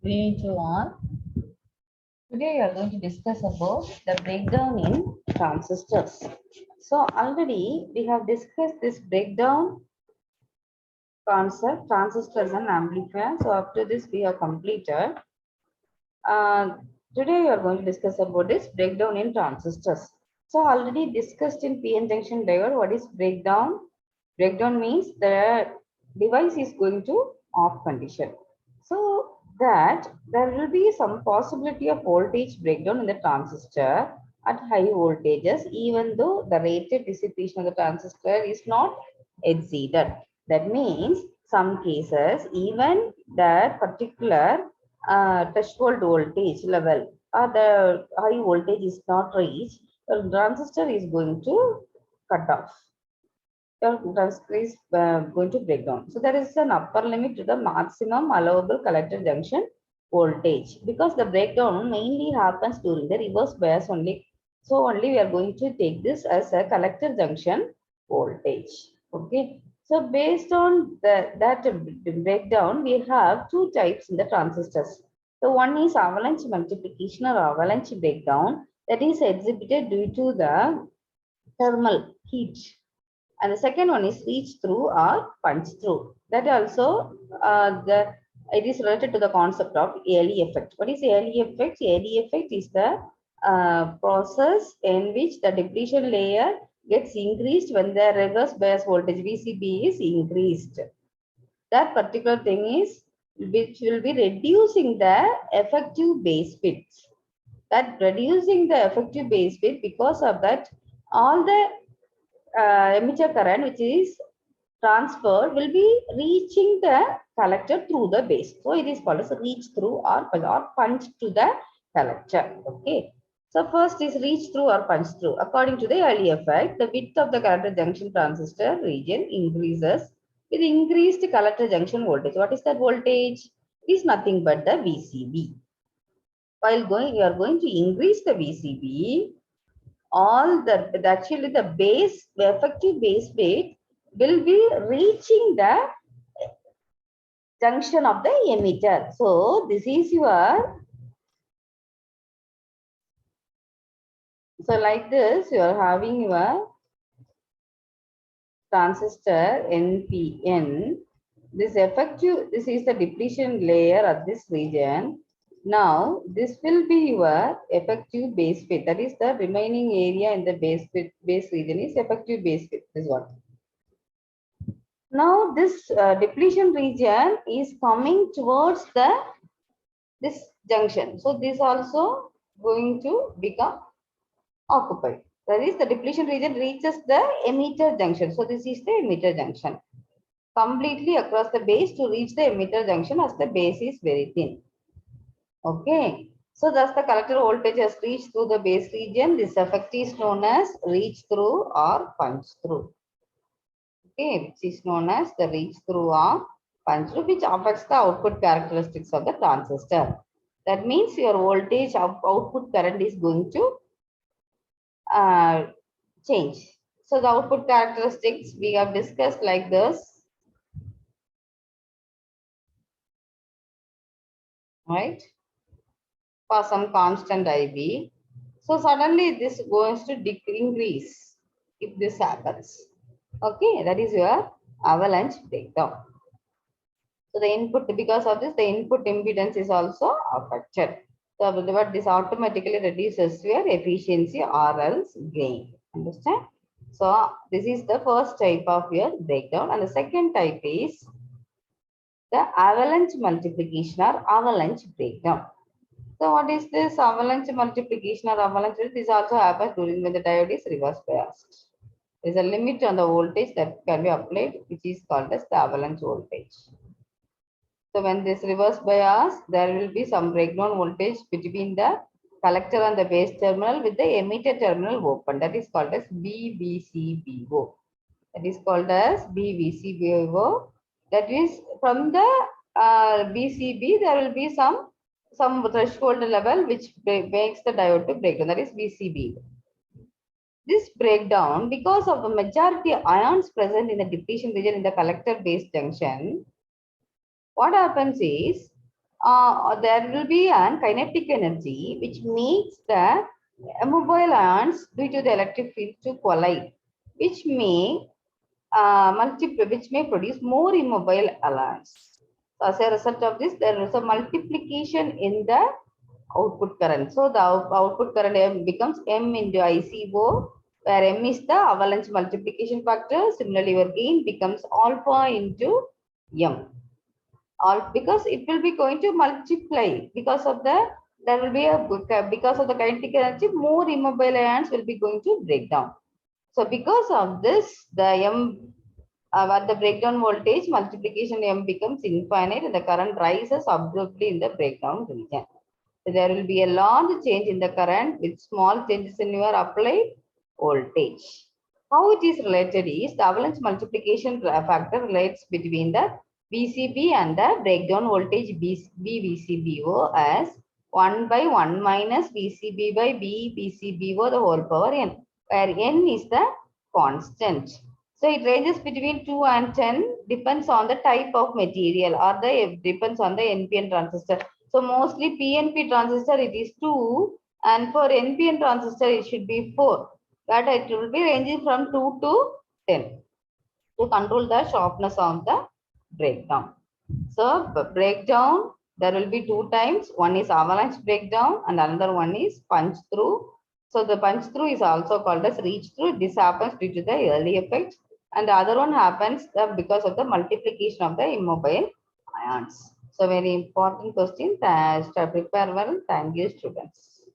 Greetings to all. Today we are going to discuss about the breakdown in transistors. So already we have discussed this breakdown concept, transistors and amplifiers. So after this we have completed. Uh, Today we are going to discuss about this breakdown in transistors. So already discussed in PN junction diode, what is breakdown? Breakdown means the device is going to off condition. So that there will be some possibility of voltage breakdown in the transistor at high voltages, even though the rated dissipation of the transistor is not exceeded. That means some cases, even that particular threshold voltage level or the high voltage is not reached, the transistor is going to cut off. Your transistor is going to break down. So there is an upper limit to the maximum allowable collector junction voltage, because the breakdown mainly happens during the reverse bias only. So only we are going to take this as a collector junction voltage. Okay. So based on that breakdown, we have two types in the transistors. So one is avalanche multiplication or avalanche breakdown, that is exhibited due to the thermal heat, and the second one is reach through or punch through. That also it is related to the concept of ALE effect. What is ALE effect? ALE effect is the process in which the depletion layer gets increased when the reverse bias voltage VCB is increased. That particular thing is which will be reducing the effective base bits. That reducing the effective base bit, because of that all the emitter current which is transferred will be reaching the collector through the base. So it is called as reach through or punch to the collector. Okay. So first is reach through or punch through. According to the earlier effect, the width of the collector junction transistor region increases with increased collector junction voltage. What is that voltage? It is nothing but the VCB. While you are going to increase the VCB, all actually the base, the effective base bit will be reaching the junction of the emitter. So this is your, so like this you are having your transistor NPN. This is the depletion layer at this region. Now this will be your effective base bit, that is the remaining area in the base region is effective base bit. This one. Now this depletion region is coming towards this junction. So this also going to become occupied. That is, the depletion region reaches the emitter junction. So this is the emitter junction. Completely across the base to reach the emitter junction, as the base is very thin. Okay. So thus the collector voltage has reached through the base region. This effect is known as reach through or punch through. Okay, which is known as the reach through or punch through, which affects the output characteristics of the transistor. That means your voltage of output current is going to change. So the output characteristics we have discussed like this, right? For some constant IB. So suddenly this goes to increase if this happens. Okay, that is your avalanche breakdown. So the input, because of this, the input impedance is also affected. So but this automatically reduces your efficiency or else gain. Understand? So this is the first type of your breakdown, and the second type is the avalanche multiplication or avalanche breakdown. So what is this avalanche multiplication or avalanche? This also happens during when the diode is reverse biased. There is a limit on the voltage that can be applied, which is called as the avalanche voltage. So when this reverse bias, there will be some breakdown voltage between the collector and the base terminal with the emitter terminal open. That is called as BVCBO. That is called as BVCBO. That is from the BCB, there will be some threshold level which makes the diode to break down. That is BCB. This breakdown, because of the majority ions present in the depletion region in the collector base junction, what happens is there will be an kinetic energy which makes the immobile ions due to the electric field to collide, which may which may produce more immobile ions. So as a result of this, there is a multiplication in the output current. So the output current M becomes M into ICO, where M is the avalanche multiplication factor. Similarly, your gain becomes alpha into M. All because it will be going to multiply because of the there will be a because of the kinetic energy, more immobile ions will be going to break down. So because of this, the M at the breakdown voltage multiplication M becomes infinite and the current rises abruptly in the breakdown region. So there will be a large change in the current with small changes in your applied voltage. How it is related is the avalanche multiplication factor relates between the VCB and the breakdown voltage BVCBO as 1 by 1 minus VCB by BVCBO the whole power n, where n is the constant. So it ranges between 2 and 10, depends on the type of material or the depends on the NPN transistor. So mostly PNP transistor it is 2 and for NPN transistor it should be 4. But it will be ranging from 2 to 10 to control the sharpness of the breakdown. So breakdown, there will be two types. One is avalanche breakdown and another one is punch through. So the punch through is also called as reach through. This happens due to the early effect. And the other one happens because of the multiplication of the immobile ions. So very important question. Prepare well. Thank you, students.